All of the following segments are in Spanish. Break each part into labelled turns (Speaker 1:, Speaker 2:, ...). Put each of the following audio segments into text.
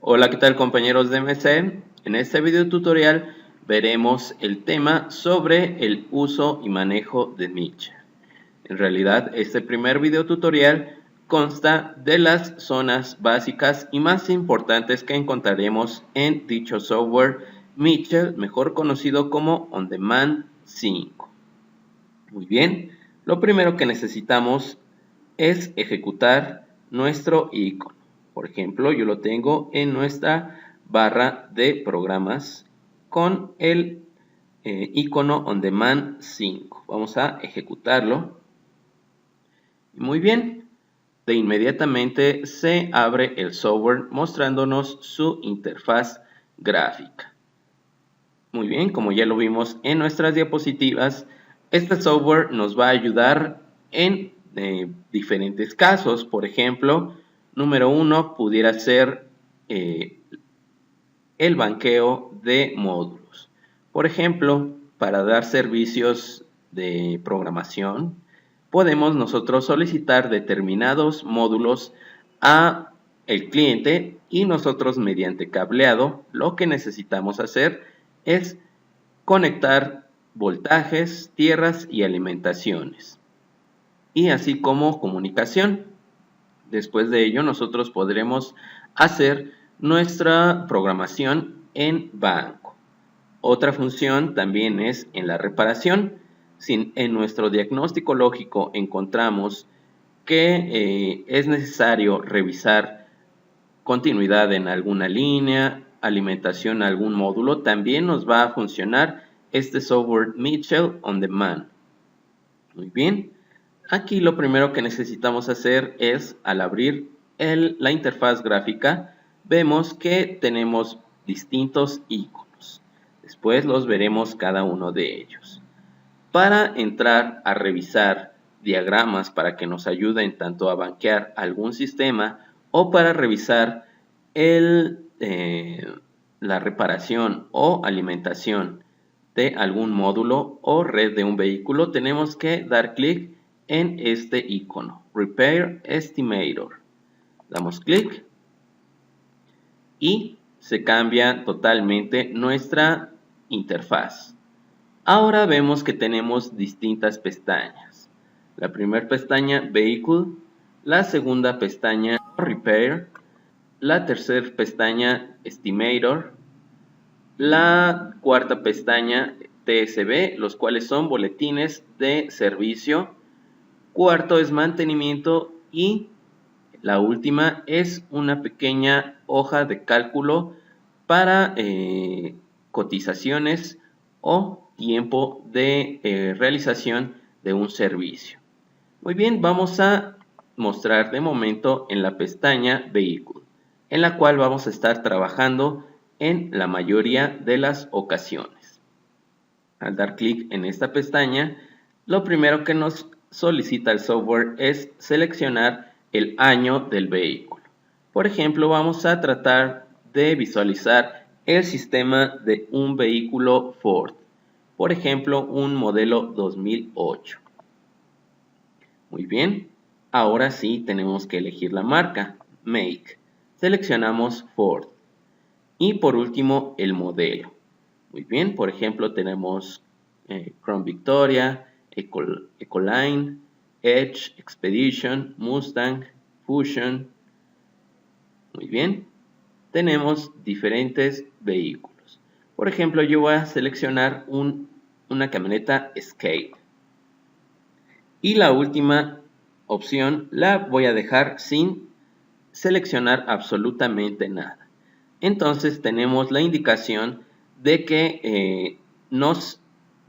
Speaker 1: Hola, ¿qué tal compañeros de MC? En este video tutorial veremos el tema sobre el uso y manejo de Mitchell. En realidad, este primer video tutorial consta de las zonas básicas y más importantes que encontraremos en dicho software Mitchell, mejor conocido como On Demand 5. Muy bien, lo primero que necesitamos es ejecutar nuestro icono. Por ejemplo, yo lo tengo en nuestra barra de programas con el icono On Demand 5. Vamos a ejecutarlo. Muy bien, de inmediatamente se abre el software mostrándonos su interfaz gráfica. Muy bien, como ya lo vimos en nuestras diapositivas, este software nos va a ayudar en diferentes casos. Por ejemplo, número 1 pudiera ser el banqueo de módulos. Por ejemplo, para dar servicios de programación, podemos nosotros solicitar determinados módulos a el cliente y nosotros mediante cableado lo que necesitamos hacer es conectar voltajes, tierras y alimentaciones, y así como comunicación. Después de ello nosotros podremos hacer nuestra programación en banco. Otra función también es en la reparación. Si en nuestro diagnóstico lógico encontramos que es necesario revisar continuidad en alguna línea, alimentación a algún módulo, también nos va a funcionar este software Mitchell On Demand. Muy bien, aquí lo primero que necesitamos hacer es, al abrir la interfaz gráfica, vemos que tenemos distintos iconos. Después los veremos cada uno de ellos. Para entrar a revisar diagramas para que nos ayuden tanto a banquear algún sistema o para revisar la reparación o alimentación de algún módulo o red de un vehículo, tenemos que dar clic en este icono, Repair Estimator. Damos clic y se cambia totalmente nuestra interfaz. Ahora vemos que tenemos distintas pestañas. La primera pestaña, Vehicle, la segunda pestaña, Repair, la tercera pestaña, Estimator, la cuarta pestaña, TSB, los cuales son boletines de servicio. Cuarto es mantenimiento y la última es una pequeña hoja de cálculo para cotizaciones o tiempo de realización de un servicio. Muy bien, vamos a mostrar de momento en la pestaña Vehicle, en la cual vamos a estar trabajando en la mayoría de las ocasiones. Al dar clic en esta pestaña, lo primero que nos solicita el software es seleccionar el año del vehículo. Por ejemplo, vamos a tratar de visualizar el sistema de un vehículo Ford. Por ejemplo, un modelo 2008. Muy bien, ahora sí tenemos que elegir la marca, Make. Seleccionamos Ford. Y por último, el modelo. Muy bien, por ejemplo, tenemos Crown Victoria, Ecoline, Edge, Expedition, Mustang, Fusion. Muy bien, tenemos diferentes vehículos. Por ejemplo, yo voy a seleccionar una camioneta Escape. Y la última opción la voy a dejar sin seleccionar absolutamente nada. Entonces tenemos la indicación de que nos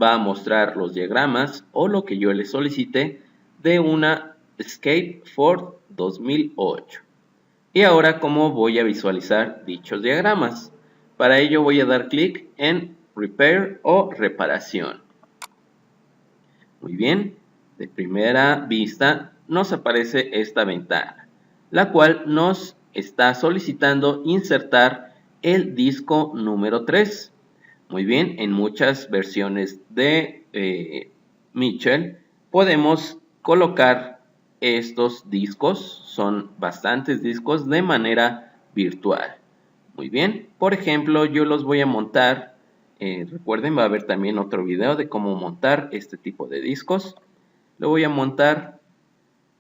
Speaker 1: va a mostrar los diagramas o lo que yo le solicité de una Escape Ford 2008. Y ahora, ¿cómo voy a visualizar dichos diagramas? Para ello voy a dar clic en Repair o Reparación. Muy bien, de primera vista nos aparece esta ventana, la cual nos está solicitando insertar el disco número 3. Muy bien, en muchas versiones de Mitchell podemos colocar estos discos, son bastantes discos, de manera virtual. Muy bien, por ejemplo, yo los voy a montar, recuerden, va a haber también otro video de cómo montar este tipo de discos. Lo voy a montar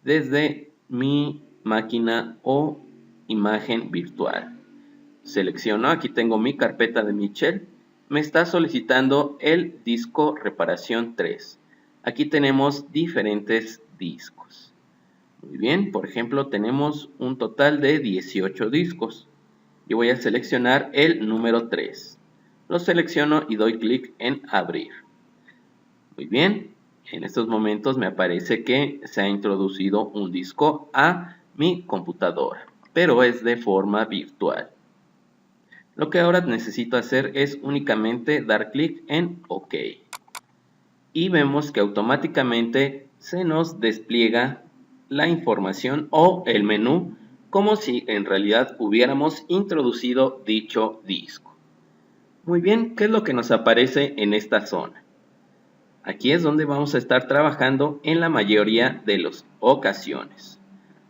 Speaker 1: desde mi máquina o imagen virtual. Selecciono, aquí tengo mi carpeta de Mitchell. Me está solicitando el disco reparación 3. Aquí tenemos diferentes discos. Muy bien, por ejemplo, tenemos un total de 18 discos. Yo voy a seleccionar el número 3. Lo selecciono y doy clic en abrir. Muy bien, en estos momentos me aparece que se ha introducido un disco a mi computadora, pero es de forma virtual. Lo que ahora necesito hacer es únicamente dar clic en OK. Y vemos que automáticamente se nos despliega la información o el menú como si en realidad hubiéramos introducido dicho disco. Muy bien, ¿qué es lo que nos aparece en esta zona? Aquí es donde vamos a estar trabajando en la mayoría de las ocasiones.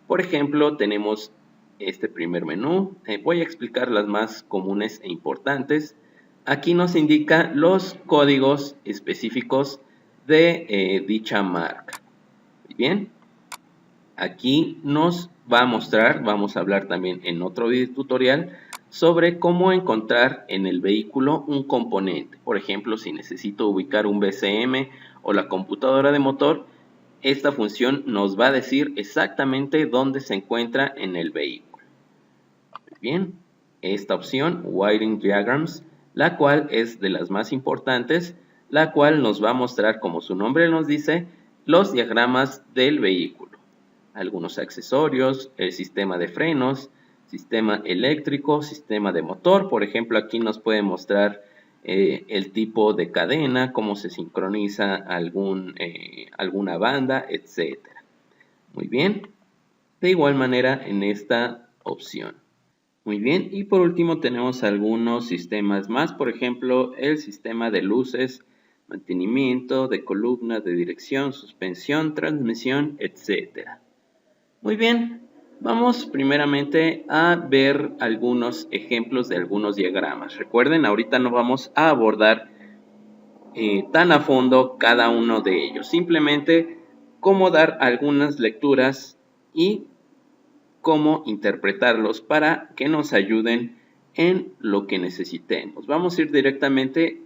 Speaker 1: Por ejemplo, tenemos este primer menú. Voy a explicar las más comunes e importantes. Aquí nos indica los códigos específicos de dicha marca. Muy bien. Aquí nos va a mostrar, vamos a hablar también en otro video tutorial, sobre cómo encontrar en el vehículo un componente. Por ejemplo, si necesito ubicar un BCM o la computadora de motor, esta función nos va a decir exactamente dónde se encuentra en el vehículo. Bien, esta opción, Wiring Diagrams, la cual es de las más importantes, la cual nos va a mostrar, como su nombre nos dice, los diagramas del vehículo. Algunos accesorios, el sistema de frenos, sistema eléctrico, sistema de motor. Por ejemplo, aquí nos puede mostrar el tipo de cadena, cómo se sincroniza alguna banda, etc. Muy bien. De igual manera en esta opción. Muy bien. Y por último tenemos algunos sistemas más. Por ejemplo, el sistema de luces, mantenimiento, de columnas, de dirección, suspensión, transmisión, etc. Muy bien, vamos primeramente a ver algunos ejemplos de algunos diagramas. Recuerden, ahorita no vamos a abordar tan a fondo cada uno de ellos. Simplemente cómo dar algunas lecturas y cómo interpretarlos para que nos ayuden en lo que necesitemos. Vamos a ir directamente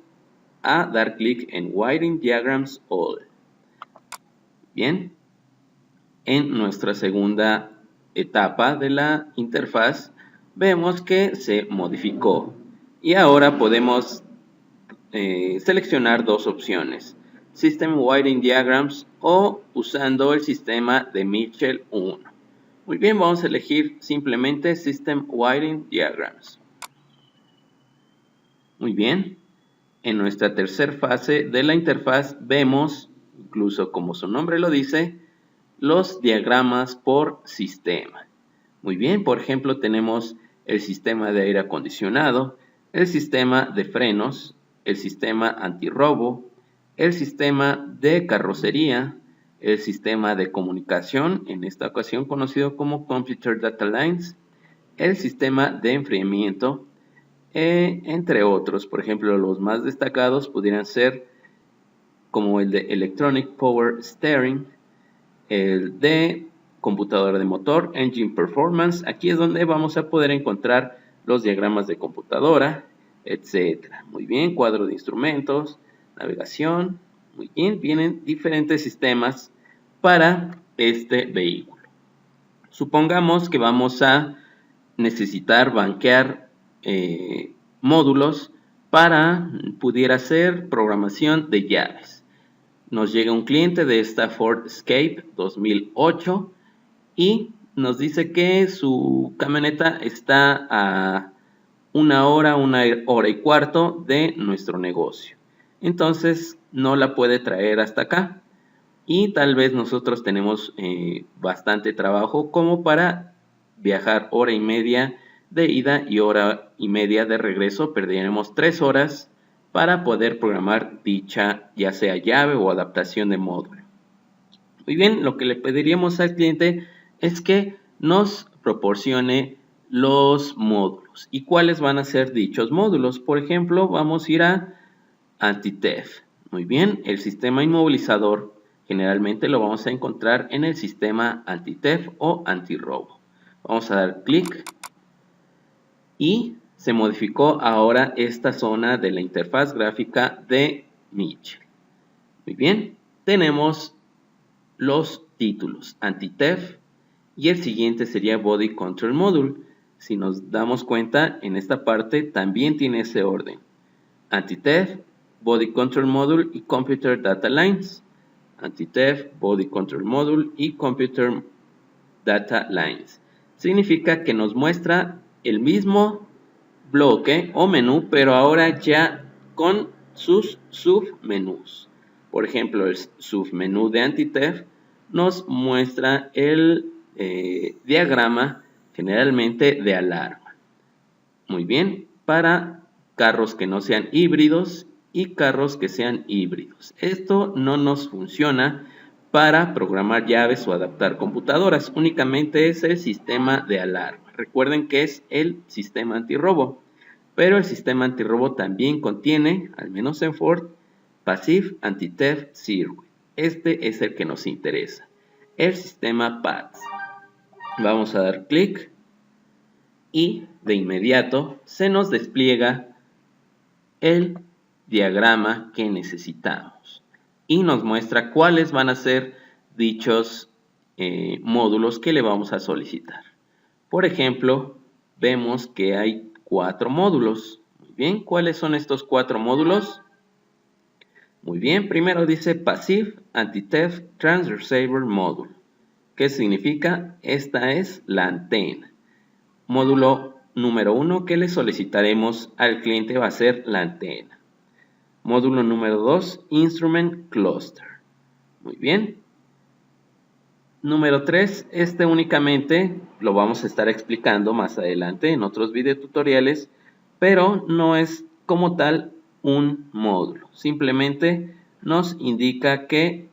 Speaker 1: a dar clic en Wiring Diagrams All. Bien, en nuestra segunda etapa de la interfaz vemos que se modificó y ahora podemos seleccionar dos opciones: System Wiring Diagrams o usando el sistema de Mitchell 1. Muy bien, vamos a elegir simplemente System Wiring Diagrams. Muy bien, en nuestra tercera fase de la interfaz vemos, incluso como su nombre lo dice, los diagramas por sistema. Muy bien, por ejemplo, tenemos el sistema de aire acondicionado, el sistema de frenos, el sistema antirrobo, el sistema de carrocería, el sistema de comunicación, en esta ocasión conocido como Computer Data Lines, el sistema de enfriamiento, entre otros. Por ejemplo, los más destacados pudieran ser como el de Electronic Power Steering, el de computadora de motor, Engine Performance. Aquí es donde vamos a poder encontrar los diagramas de computadora, etc. Muy bien, cuadro de instrumentos, navegación. Muy bien, vienen diferentes sistemas para este vehículo. Supongamos que vamos a necesitar banquear módulos para pudiera ser programación de llaves. Nos llega un cliente de esta Ford Escape 2008 y nos dice que su camioneta está a una hora y cuarto de nuestro negocio. Entonces no la puede traer hasta acá y tal vez nosotros tenemos bastante trabajo como para viajar hora y media de ida y hora y media de regreso. Perderemos 3 horas para poder programar dicha ya sea llave o adaptación de módulo. Muy bien, lo que le pediríamos al cliente es que nos proporcione los módulos. ¿Y cuáles van a ser dichos módulos? Por ejemplo, vamos a ir a Anti-Theft. Muy bien, el sistema inmovilizador generalmente lo vamos a encontrar en el sistema Anti-Theft o antirrobo. Vamos a dar clic y se modificó ahora esta zona de la interfaz gráfica de Mitchell. Muy bien, tenemos los títulos Anti-Theft y el siguiente sería Body Control Module. Si nos damos cuenta, en esta parte también tiene ese orden: Anti-Theft, Body Control Module y Computer Data Lines. Anti-Theft, Body Control Module y Computer Data Lines. Significa que nos muestra el mismo bloque o menú, pero ahora ya con sus submenús. Por ejemplo, el submenú de Anti-Theft nos muestra el diagrama generalmente de alarma. Muy bien, para carros que no sean híbridos y carros que sean híbridos. Esto no nos funciona para programar llaves o adaptar computadoras, únicamente es el sistema de alarma. Recuerden que es el sistema antirrobo, pero el sistema antirrobo también contiene, al menos en Ford, Passive Anti-Theft Circuit. Este es el que nos interesa, el sistema PATS. Vamos a dar clic y de inmediato se nos despliega el diagrama que necesitamos y nos muestra cuáles van a ser dichos módulos que le vamos a solicitar. Por ejemplo, vemos que hay 4 módulos. Muy bien, ¿cuáles son estos 4 módulos? Muy bien, primero dice Passive Anti-Theft Transceiver Module. ¿Qué significa? Esta es la antena. Módulo número 1 que le solicitaremos al cliente va a ser la antena. Módulo número 2, Instrument Cluster. Muy bien. Número 3, este únicamente lo vamos a estar explicando más adelante en otros videotutoriales, pero no es como tal un módulo. Simplemente nos indica que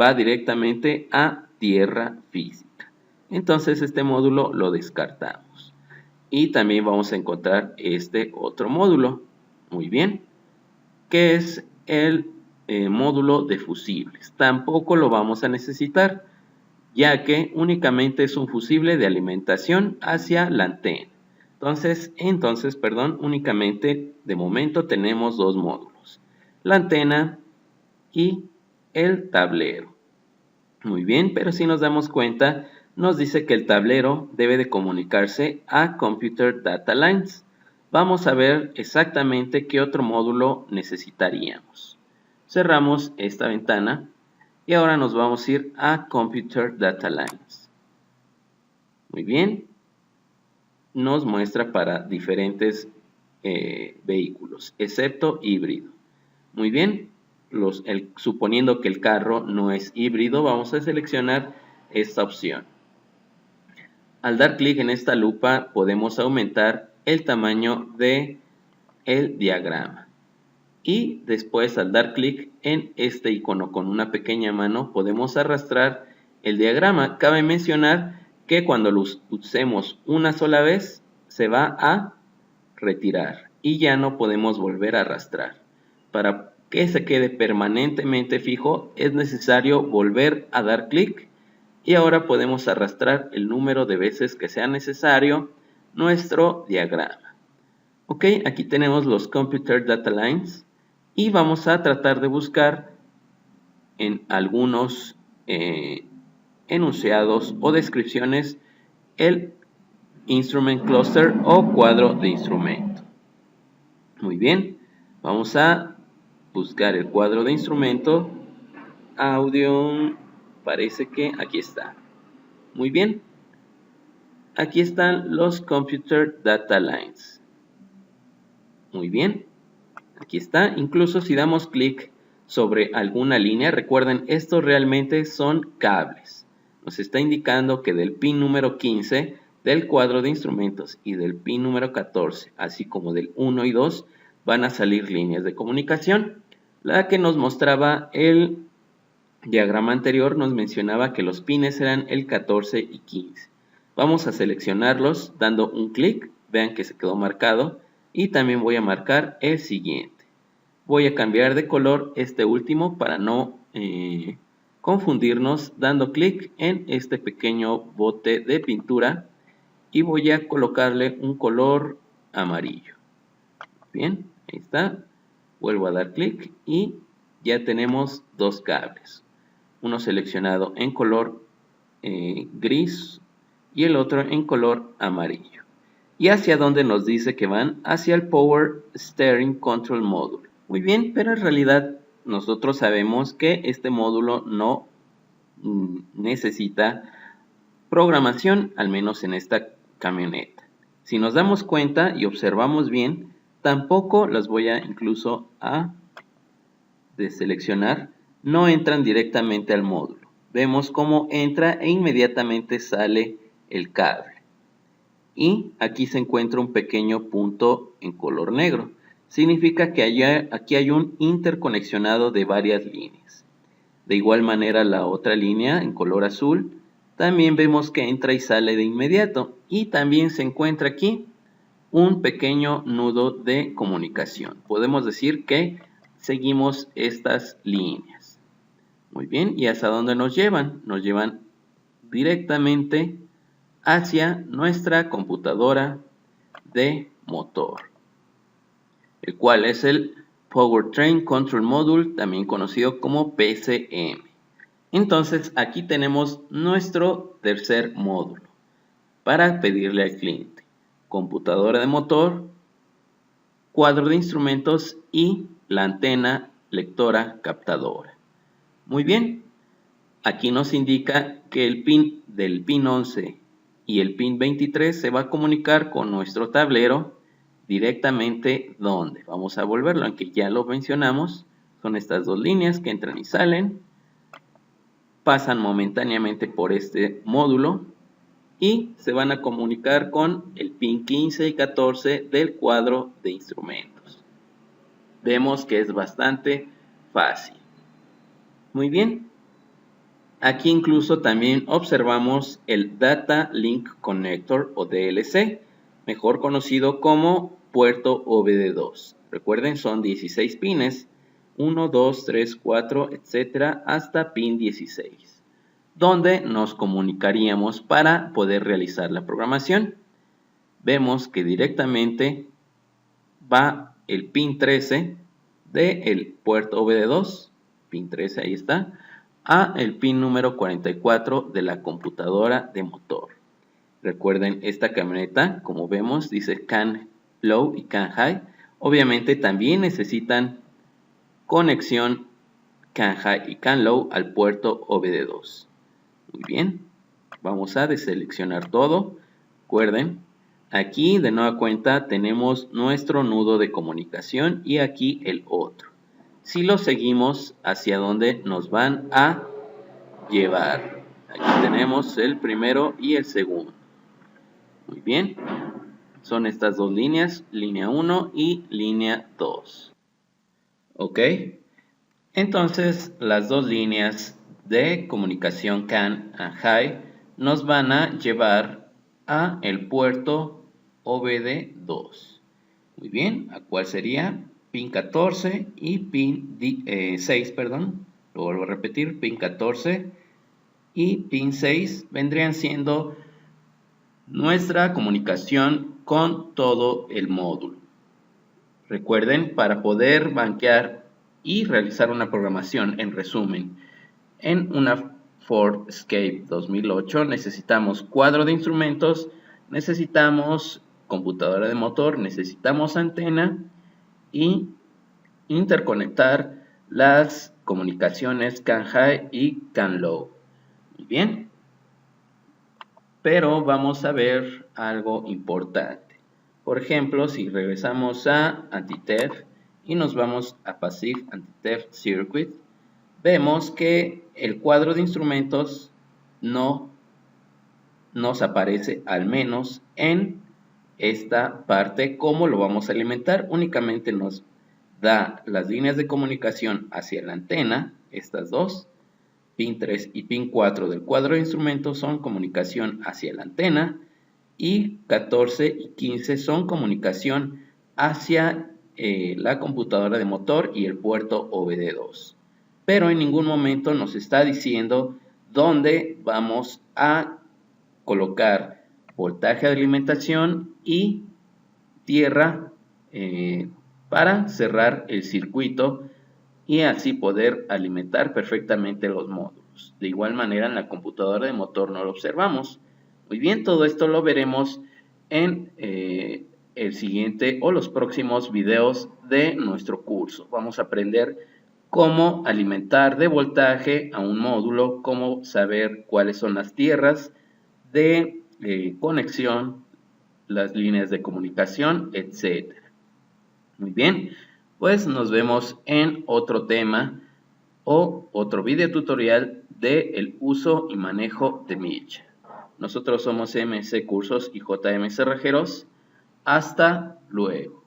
Speaker 1: va directamente a tierra física. Entonces este módulo lo descartamos. Y también vamos a encontrar este otro módulo. Muy bien. Que es el módulo de fusibles. Tampoco lo vamos a necesitar, ya que únicamente es un fusible de alimentación hacia la antena. Entonces, únicamente de momento tenemos 2 módulos: la antena y el tablero. Muy bien, pero si nos damos cuenta, nos dice que el tablero debe de comunicarse a Computer Data Lines. Vamos a ver exactamente qué otro módulo necesitaríamos. Cerramos esta ventana y ahora nos vamos a ir a Computer Data Lines. Muy bien, nos muestra para diferentes vehículos, excepto híbrido. Muy bien, suponiendo que el carro no es híbrido, vamos a seleccionar esta opción. Al dar clic en esta lupa podemos aumentar el tamaño de el diagrama y después, al dar clic en este icono con una pequeña mano, podemos arrastrar el diagrama. Cabe mencionar que cuando lo usemos una sola vez se va a retirar y ya no podemos volver a arrastrar. Para que se quede permanentemente fijo es necesario volver a dar clic y ahora podemos arrastrar el número de veces que sea necesario nuestro diagrama. Ok, aquí tenemos los Computer Data Lines y vamos a tratar de buscar en algunos enunciados o descripciones el Instrument Cluster o cuadro de instrumento. Muy bien, vamos a buscar el cuadro de instrumento, audio, parece que aquí está. Muy bien, aquí están los Computer Data Lines. Muy bien, aquí está. Incluso si damos clic sobre alguna línea, recuerden, estos realmente son cables. Nos está indicando que del pin número 15 del cuadro de instrumentos y del pin número 14, así como del 1 y 2, van a salir líneas de comunicación. La que nos mostraba el diagrama anterior nos mencionaba que los pines eran el 14 y 15. Vamos a seleccionarlos dando un clic, vean que se quedó marcado, y también voy a marcar el siguiente. Voy a cambiar de color este último para no confundirnos, dando clic en este pequeño bote de pintura y voy a colocarle un color amarillo. Bien, ahí está. Vuelvo a dar clic y ya tenemos dos cables. Uno seleccionado en color gris y el otro en color amarillo. ¿Y hacia dónde nos dice que van? Hacia el Power Steering Control Module. Muy bien, pero en realidad nosotros sabemos que este módulo no necesita programación, al menos en esta camioneta. Si nos damos cuenta y observamos bien, tampoco las voy a incluso a deseleccionar, no entran directamente al módulo. Vemos cómo entra e inmediatamente sale el cable. Y aquí se encuentra un pequeño punto en color negro. Significa que aquí hay un interconexionado de varias líneas. De igual manera la otra línea en color azul, también vemos que entra y sale de inmediato. Y también se encuentra aquí un pequeño nudo de comunicación. Podemos decir que seguimos estas líneas. Muy bien, ¿y hasta dónde nos llevan? Nos llevan directamente hacia nuestra computadora de motor, el cual es el Powertrain Control Module, también conocido como PCM. Entonces aquí tenemos nuestro tercer módulo para pedirle al cliente: computadora de motor, cuadro de instrumentos y la antena lectora captadora. Muy bien, aquí nos indica que el pin del pin 11 y el pin 23 se va a comunicar con nuestro tablero directamente donde. Vamos a volverlo, aunque ya lo mencionamos. Son estas dos líneas que entran y salen, pasan momentáneamente por este módulo y se van a comunicar con el pin 15 y 14 del cuadro de instrumentos. Vemos que es bastante fácil. Muy bien. Aquí incluso también observamos el Data Link Connector o DLC, mejor conocido como puerto OBD2. Recuerden, son 16 pines, 1, 2, 3, 4, etc. hasta pin 16, donde nos comunicaríamos para poder realizar la programación. Vemos que directamente va el pin 13 del puerto OBD2, pin 13 ahí está, a el pin número 44 de la computadora de motor. Recuerden, esta camioneta, como vemos, dice CAN Low y CAN High. Obviamente también necesitan conexión CAN High y CAN Low al puerto OBD2. Muy bien, vamos a deseleccionar todo. Recuerden, aquí de nueva cuenta tenemos nuestro nudo de comunicación y aquí el otro. Si lo seguimos, hacia dónde nos van a llevar. Aquí tenemos el primero y el segundo. Muy bien, son estas dos líneas, línea 1 y línea 2. Ok, entonces las dos líneas de comunicación CAN and High nos van a llevar a el puerto OBD2. Muy bien, ¿a cuál sería? Pin 14 y pin 6, perdón. Lo vuelvo a repetir, pin 14 y pin 6 vendrían siendo nuestra comunicación con todo el módulo. Recuerden, para poder banquear y realizar una programación, en resumen, en una Ford Escape 2008 necesitamos cuadro de instrumentos, necesitamos computadora de motor, necesitamos antena y interconectar las comunicaciones CAN High y CAN Low. Muy bien, pero vamos a ver algo importante. Por ejemplo, si regresamos a Anti-Theft y nos vamos a Passive Anti-Theft Circuit, vemos que el cuadro de instrumentos no nos aparece, al menos en esta parte. ¿Cómo lo vamos a alimentar? Únicamente nos da las líneas de comunicación hacia la antena, estas dos, pin 3 y pin 4 del cuadro de instrumentos son comunicación hacia la antena y 14 y 15 son comunicación hacia la computadora de motor y el puerto OBD2. Pero en ningún momento nos está diciendo dónde vamos a colocar voltaje de alimentación y tierra para cerrar el circuito y así poder alimentar perfectamente los módulos. De igual manera en la computadora de motor no lo observamos. Muy bien, todo esto lo veremos en el siguiente o los próximos videos de nuestro curso. Vamos a aprender cómo alimentar de voltaje a un módulo, cómo saber cuáles son las tierras de conexión, las líneas de comunicación, etc. Muy bien, pues nos vemos en otro tema o otro video tutorial de el uso y manejo de MIDI. Nosotros somos MS Cursos y JM Cerrajeros. Hasta luego.